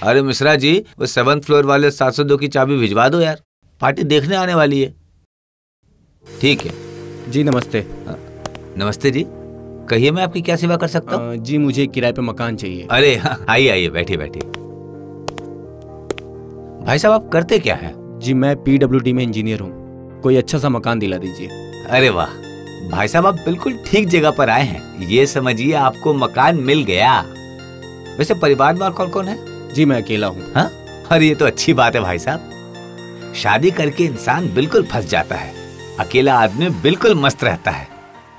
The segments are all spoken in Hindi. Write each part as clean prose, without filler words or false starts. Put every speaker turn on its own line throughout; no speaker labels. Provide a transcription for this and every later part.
अरे मिश्रा जी, वो 7th फ्लोर वाले 702 की चाबी भिजवा दो यार, पार्टी देखने आने वाली है। ठीक है
जी। नमस्ते।
नमस्ते जी, कहिए मैं आपकी क्या सेवा कर सकता हूँ?
जी मुझे किराए पे मकान चाहिए।
अरे आइए आइए, बैठिए बैठिए। भाई साहब आप करते क्या है?
जी मैं PWD में इंजीनियर हूँ, कोई अच्छा सा मकान दिला दीजिए।
अरे वाह भाई साहब, आप बिल्कुल ठीक जगह पर आए हैं। ये समझिए आपको मकान मिल गया। वैसे परिवार में और कौन कौन है?
जी मैं अकेला हूँ।
हाँ, अरे ये तो अच्छी बात है भाई साहब। शादी करके इंसान बिल्कुल फंस जाता है, अकेला आदमी बिल्कुल मस्त रहता है।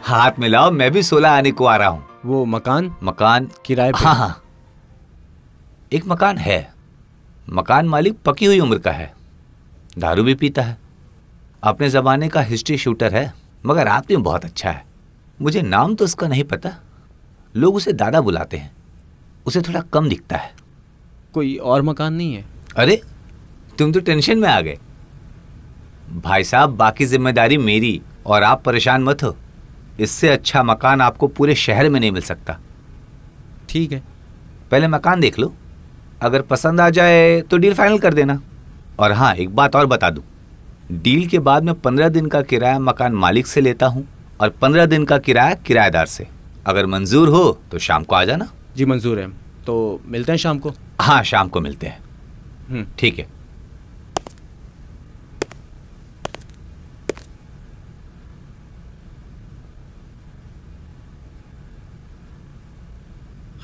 हाथ मिलाओ, मैं भी 16 आने को आ रहा हूँ।
वो मकान
किराए पे? हाँ, एक मकान है। मकान मालिक पकी हुई उम्र का है, दारू भी पीता है, अपने जमाने का हिस्ट्री शूटर है, मगर आदमी बहुत अच्छा है। मुझे नाम तो उसका नहीं पता, लोग उसे दादा बुलाते हैं। उसे थोड़ा कम दिखता है।
कोई और मकान नहीं है?
अरे तुम तो टेंशन में आ गए। भाई साहब बाकी जिम्मेदारी मेरी, और आप परेशान मत हो। इससे अच्छा मकान आपको पूरे शहर में नहीं मिल सकता।
ठीक है,
पहले मकान देख लो, अगर पसंद आ जाए तो डील फाइनल कर देना। और हाँ, एक बात और बता दूं, डील के बाद मैं 15 दिन का किराया मकान मालिक से लेता हूँ और 15 दिन का किराया किराएदार से। अगर मंजूर हो तो शाम को आ जाना।
जी मंजूर है, तो मिलते हैं शाम को।
हाँ शाम को मिलते हैं। ठीक है।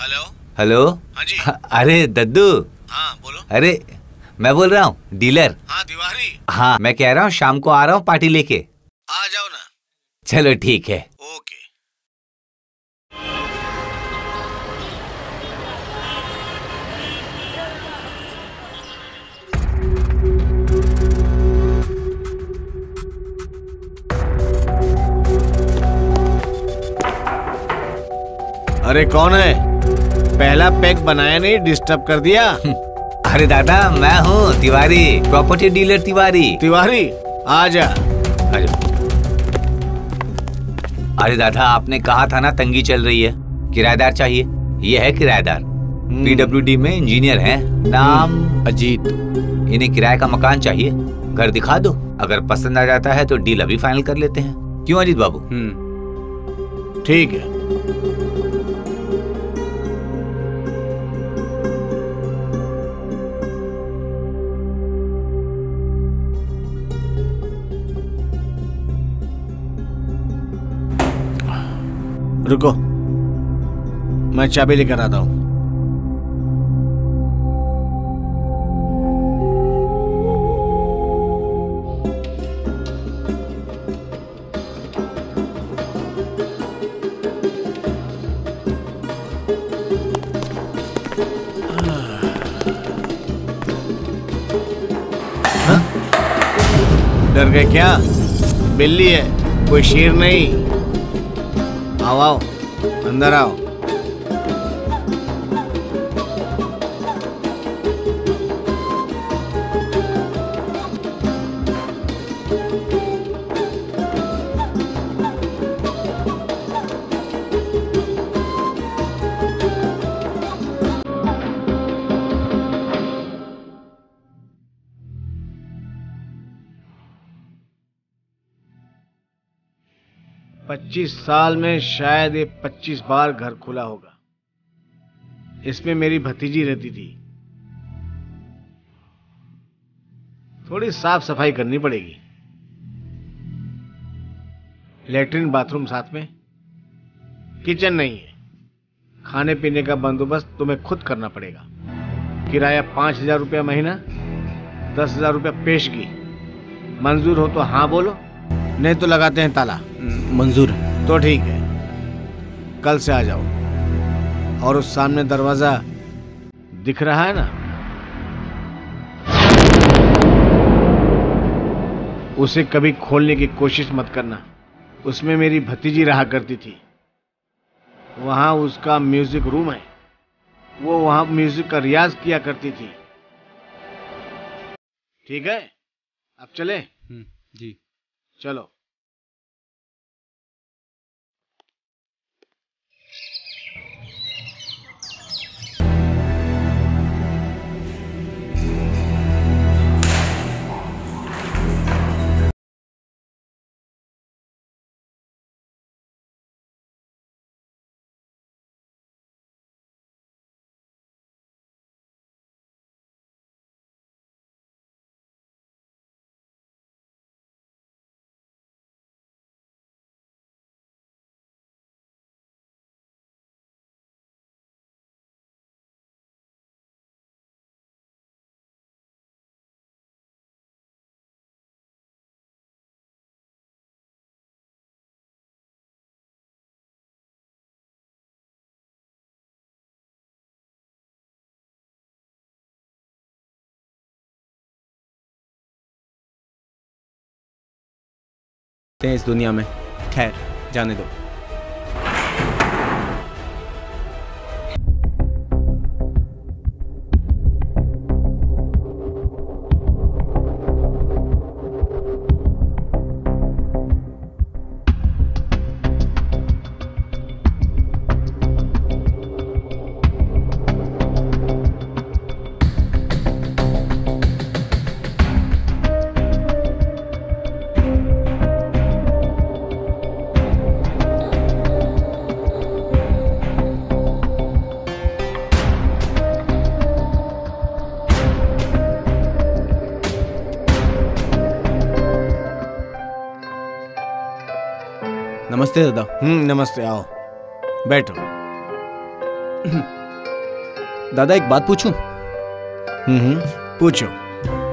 Hello
hello.
हाँ जी।
अरे दद्दू।
हाँ बोलो।
अरे मैं बोल रहा हूँ, डीलर।
हाँ तिवारी।
हाँ मैं कह रहा हूँ शाम को आ रहा हूँ पार्टी लेके।
आ जाओ ना।
चलो ठीक है।
ओके। अरे कौन है? पहला पैक बनाया नहीं, डिस्टर्ब कर दिया।
अरे दादा मैं हूँ तिवारी, प्रॉपर्टी डीलर तिवारी।
तिवारी आजा।
अरे दादा आपने कहा था ना तंगी चल रही है, किराएदार चाहिए। ये है किराएदार, PWD में इंजीनियर हैं, नाम
अजीत।
इन्हें किराए का मकान चाहिए, घर दिखा दो। अगर पसंद आ जाता है तो डील अभी फाइनल कर लेते हैं। क्यों अजीत बाबू?
ठीक है। रुको, मैं चाबी लेकर आता हूं। डर गए क्या? बिल्ली है, कोई शेर नहीं। आओ आओ, अंदर आओ। पच्चीस साल में शायद ये 25 बार घर खुला होगा। इसमें मेरी भतीजी रहती थी। थोड़ी साफ सफाई करनी पड़ेगी। लेटरिन बाथरूम साथ में, किचन नहीं है। खाने पीने का बंदोबस्त तुम्हें खुद करना पड़ेगा। किराया 5,000 रुपया महीना, 10,000 रुपया पेशगी। मंजूर हो तो हाँ बोलो, नहीं तो लगाते हैं ताला।
मंजूर है।
तो ठीक है, कल से आ जाओ। और उस सामने दरवाजा दिख रहा है ना, उसे कभी खोलने की कोशिश मत करना। उसमें मेरी भतीजी रहा करती थी। वहां उसका म्यूजिक रूम है, वो वहां म्यूजिक का रियाज किया करती थी। ठीक है, अब चले?
जी
चलो।
हैं इस दुनिया में। खैर, जाने दो। नमस्ते दादा।
नमस्ते, आओ बैठो।
दादा एक बात पूछूं?
पूछो।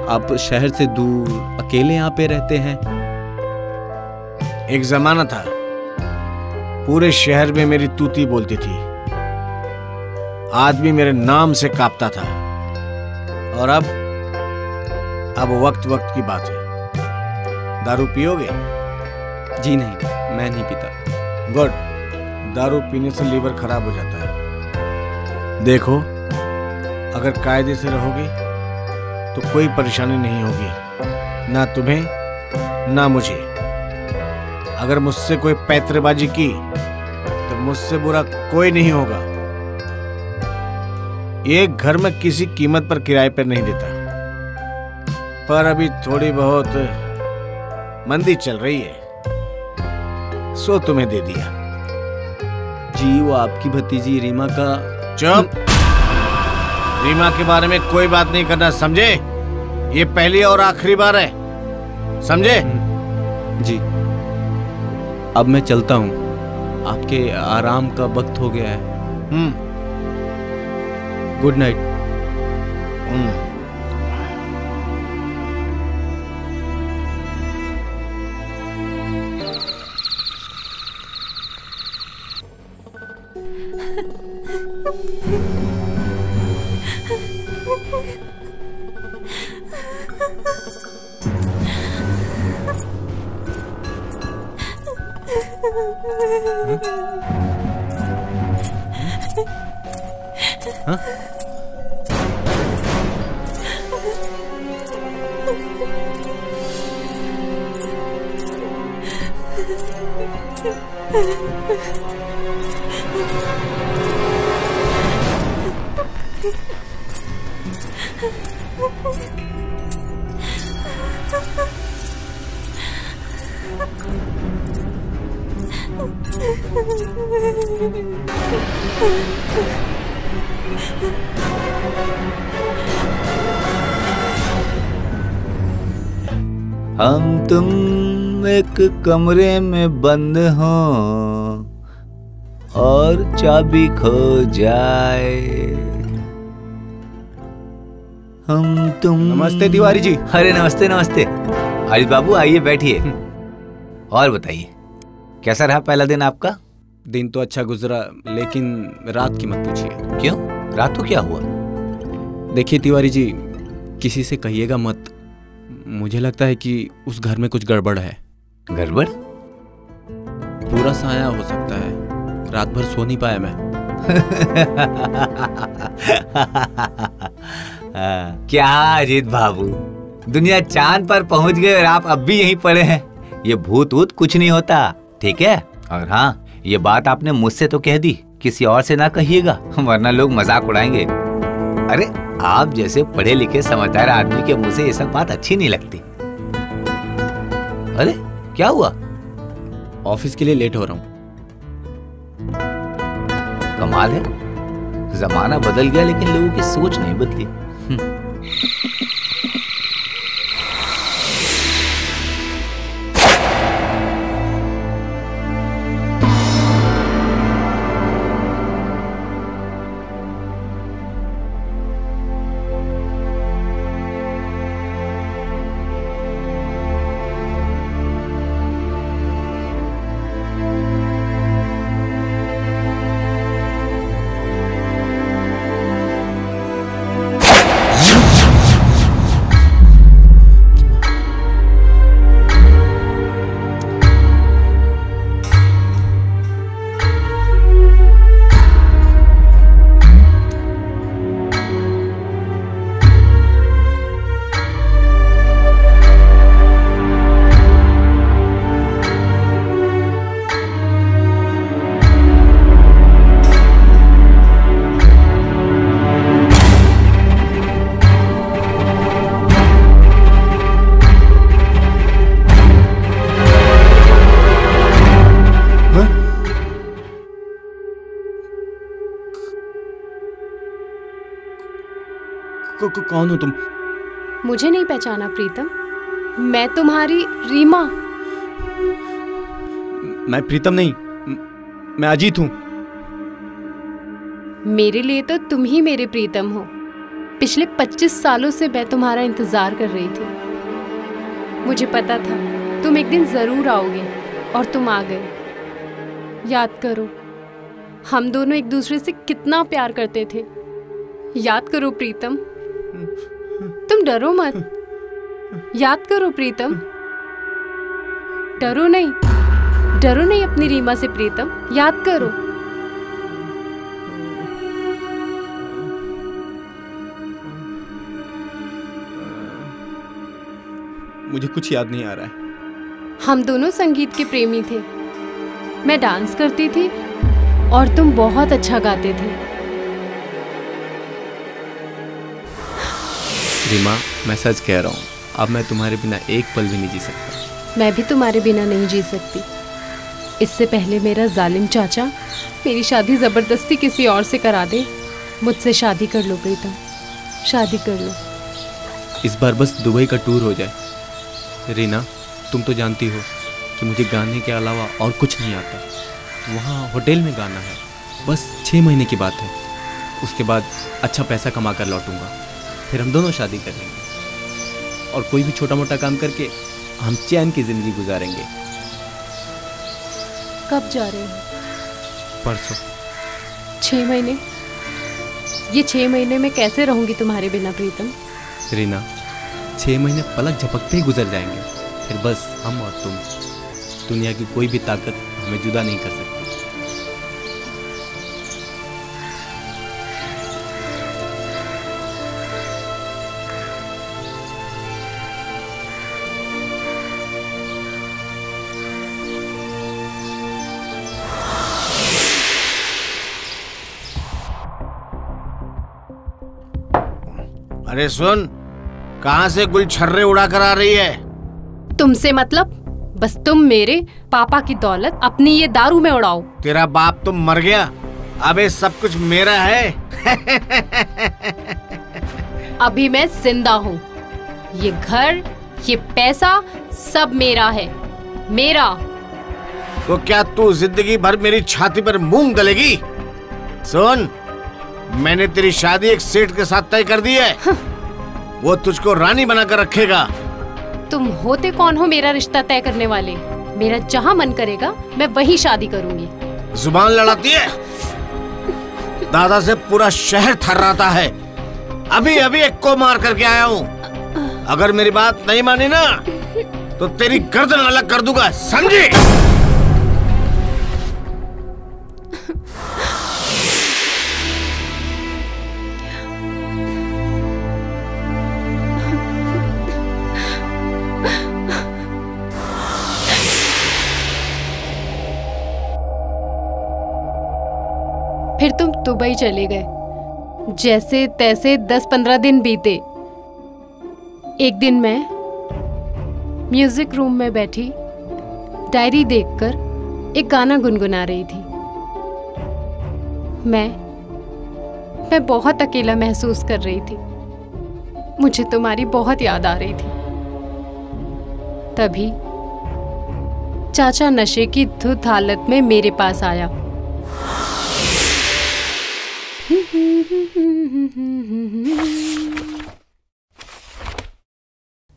आप शहर से दूर अकेले यहाँ पे रहते हैं?
एक जमाना था पूरे शहर में मेरी तूती बोलती थी, आदमी मेरे नाम से कांपता था। और अब वक्त वक्त की बात है। दारू पियोगे?
जी नहीं, मैं नहीं पीता।
गुड। दारू पीने से लीवर खराब हो जाता है। देखो, अगर कायदे से रहोगे तो कोई परेशानी नहीं होगी, ना तुम्हें ना मुझे। अगर मुझसे कोई पैतरेबाजी की तो मुझसे बुरा कोई नहीं होगा। एक घर में किसी कीमत पर किराए पर नहीं देता, पर अभी थोड़ी बहुत मंदी चल रही है, सो तुम्हें दे दिया।
जी, वो आपकी भतीजी रीमा का।
चुप। रीमा के बारे में कोई बात नहीं करना, समझे? ये पहली और आखिरी बार है, समझे?
जी, अब मैं चलता हूँ, आपके आराम का वक्त हो गया है। Good night. हाँ?
हम तुम एक कमरे में बंद हों और चाबी खो जाए। हम तुम।
नमस्ते तिवारी जी।
अरे नमस्ते नमस्ते। आरिफ बाबू आइए बैठिए। और बताइए, कैसा रहा पहला दिन आपका?
दिन तो अच्छा गुजरा, लेकिन रात की मत पूछिए।
क्यों? रात को क्या हुआ?
देखिए तिवारी जी, किसी से कहिएगा मत। मुझे लगता है कि उस घर में कुछ गड़बड़ है।
गड़बड़?
पूरा साया हो सकता है। रात भर सो नहीं पाया मैं।
क्या अजीत बाबू, दुनिया चांद पर पहुंच गए और आप अब भी यहीं पड़े हैं। ये भूत ऊत कुछ नहीं होता, ठीक है? और हाँ, ये बात आपने मुझसे तो कह दी, किसी और से ना कहिएगा, वरना लोग मजाक उड़ाएंगे। अरे आप जैसे पढ़े लिखे समझदार आदमी के मुंह से ये सब बात अच्छी नहीं लगती। अरे क्या हुआ?
ऑफिस के लिए लेट हो रहा हूँ।
कमाल है, जमाना बदल गया लेकिन लोगों की सोच नहीं बदली।
कौन हो तुम?
मुझे नहीं पहचाना प्रीतम? मैं तुम्हारी रीमा।
मैं प्रीतम नहीं, मैं अजीत हूँ।
मेरे लिए तो तुम ही मेरे प्रीतम हो। पिछले 25 सालों से मैं तुम्हारा इंतजार कर रही थी। मुझे पता था तुम एक दिन जरूर आओगे और तुम आ गए। याद करो, हम दोनों एक दूसरे से कितना प्यार करते थे। याद करो प्रीतम, तुम डरो मत। याद करो प्रीतम, डरो नहीं अपनी रीमा से प्रीतम, याद करो।
मुझे कुछ याद नहीं आ रहा है।
हम दोनों संगीत के प्रेमी थे। मैं डांस करती थी और तुम बहुत अच्छा गाते थे।
रीमा, मैं सच कह रहा हूँ, अब मैं तुम्हारे बिना एक पल भी नहीं जी सकता।
मैं भी तुम्हारे बिना नहीं जी सकती। इससे पहले मेरा जालिम चाचा मेरी शादी जबरदस्ती किसी और से करा दे। मुझसे शादी कर लो प्रीतम, शादी कर लो।
इस बार बस दुबई का टूर हो जाए। रीना, तुम तो जानती हो कि मुझे गाने के अलावा और कुछ नहीं आता। वहाँ होटल में गाना है, बस 6 महीने की बात है। उसके बाद अच्छा पैसा कमा कर लौटूंगा, फिर हम दोनों शादी कर लेंगे और कोई भी छोटा मोटा काम करके हम चैन की जिंदगी गुजारेंगे।
कब जा रहे हो?
परसों।
6 महीने? ये 6 महीने में कैसे रहूंगी तुम्हारे बिना प्रीतम?
रीना, 6 महीने पलक झपकते ही गुजर जाएंगे, फिर बस हम और तुम। दुनिया की कोई भी ताकत हमें जुदा नहीं कर सकती।
अरे सुन, कहां से गुलछर्रे उड़ा कर आ रही है?
तुमसे मतलब? बस तुम मेरे पापा की दौलत अपनी ये दारू में उड़ाओ।
तेरा बाप तो मर गया, अब ये सब कुछ मेरा है।
अभी मैं जिंदा हूँ। ये घर, ये पैसा सब मेरा है, मेरा।
तो क्या तू जिंदगी भर मेरी छाती पर मूंग दलेगी? सुन, मैंने तेरी शादी एक सेठ के साथ तय कर दी है। वो तुझको रानी बनाकर रखेगा।
तुम होते कौन हो मेरा रिश्ता तय करने वाले? मेरा जहाँ मन करेगा मैं वही शादी करूंगी।
जुबान लड़ाती है। दादा से पूरा शहर थर्राता है। अभी अभी एक को मार करके आया हूँ। अगर मेरी बात नहीं मानी ना तो तेरी गर्दन अलग कर दूंगा, समझी?
फिर तुम दुबई चले गए। जैसे तैसे 10-15 दिन बीते। एक दिन मैं म्यूजिक रूम में बैठी डायरी देखकर एक गाना गुनगुना रही थी। मैं बहुत अकेला महसूस कर रही थी। मुझे तुम्हारी बहुत याद आ रही थी। तभी चाचा नशे की धुत हालत में मेरे पास आया।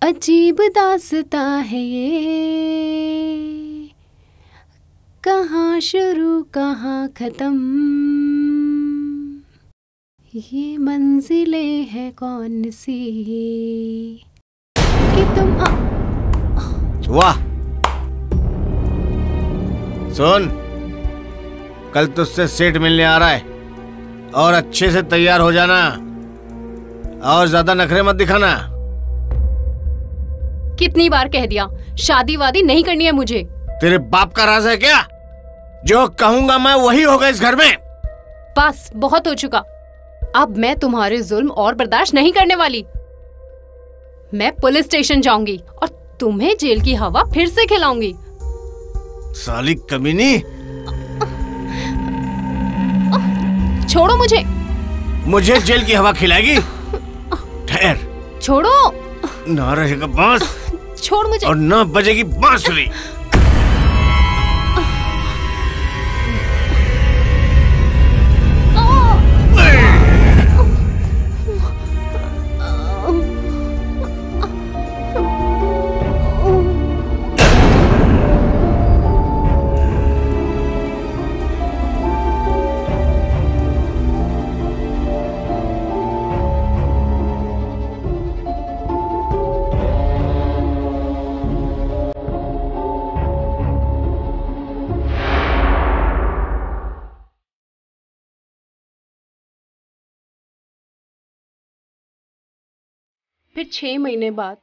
अजीब दास्तां है ये, कहाँ शुरू कहाँ खत्म, ये मंजिलें है कौन सी कि तुम
वाह! सुन, कल तुझसे सेठ मिलने आ रहा है और अच्छे से तैयार हो जाना और ज्यादा नखरे मत दिखाना।
कितनी बार कह दिया, शादी वादी नहीं करनी है मुझे।
तेरे बाप का राज है क्या? जो कहूंगा मैं वही होगा इस घर में।
बस बहुत हो चुका। अब मैं तुम्हारे जुल्म और बर्दाश्त नहीं करने वाली। मैं पुलिस स्टेशन जाऊंगी और तुम्हें जेल की हवा फिर से खिलाऊंगी।
साली कमीनी!
छोड़ो मुझे।
मुझे जेल की हवा खिलाएगी? खैर।
छोड़ो।
ना रहेगा बांस
छोड़ मुझे।
और ना बजेगी बांसुरी।
फिर 6 महीने बाद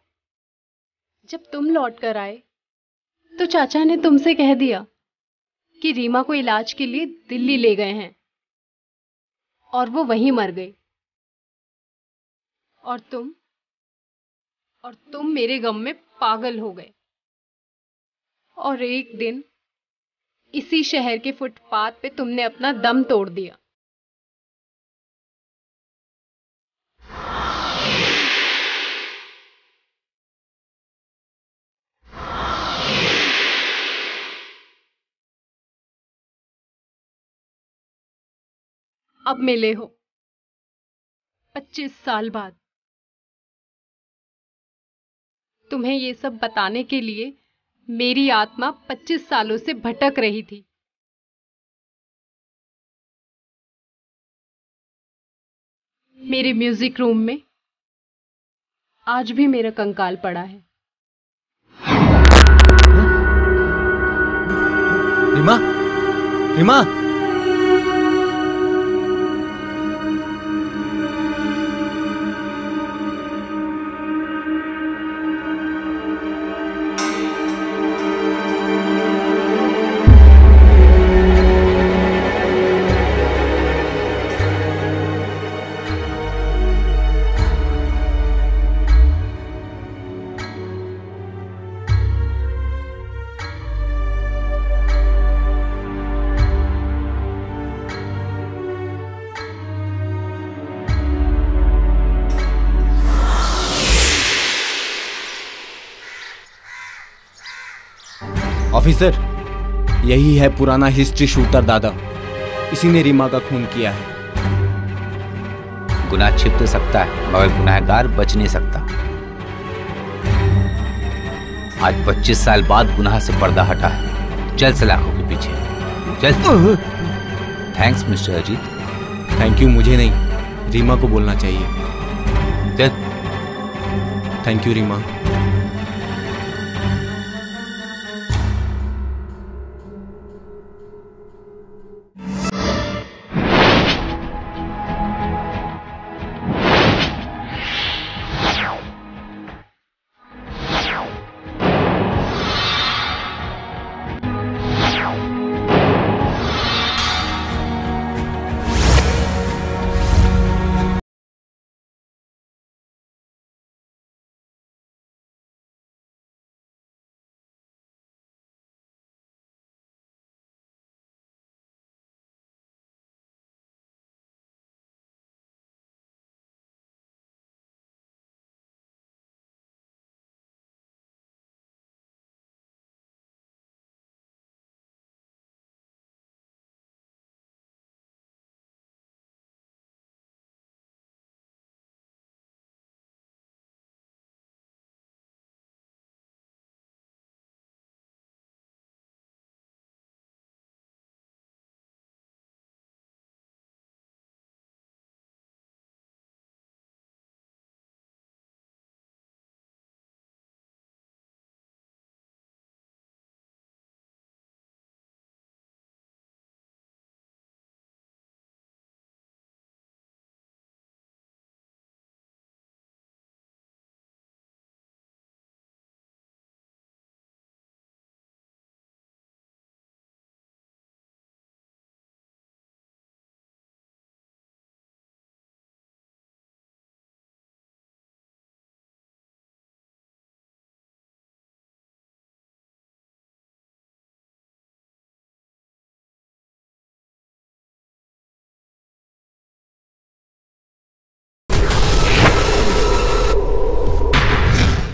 जब तुम लौट कर आए तो चाचा ने तुमसे कह दिया कि रीमा को इलाज के लिए दिल्ली ले गए हैं और वो वहीं मर गई। और तुम मेरे गम में पागल हो गए। और एक दिन इसी शहर के फुटपाथ पे तुमने अपना दम तोड़ दिया। अब मिले हो 25 साल बाद। तुम्हें ये सब बताने के लिए मेरी आत्मा 25 सालों से भटक रही थी। मेरे म्यूजिक रूम में आज भी मेरा कंकाल पड़ा है।
रीमा, रीमा, ऑफिसर, यही है पुराना हिस्ट्री शूटर दादा। इसी ने रीमा का खून किया है।
गुनाह छिप तो सकता है मगर गुनहगार बच नहीं सकता। आज 25 साल बाद गुनाह से पर्दा हटा है। चल सलाखों के पीछे चल। Thanks mister Ajit.
Thank you मुझे नहीं, रीमा को बोलना चाहिए।
चल।
Thank you Reema.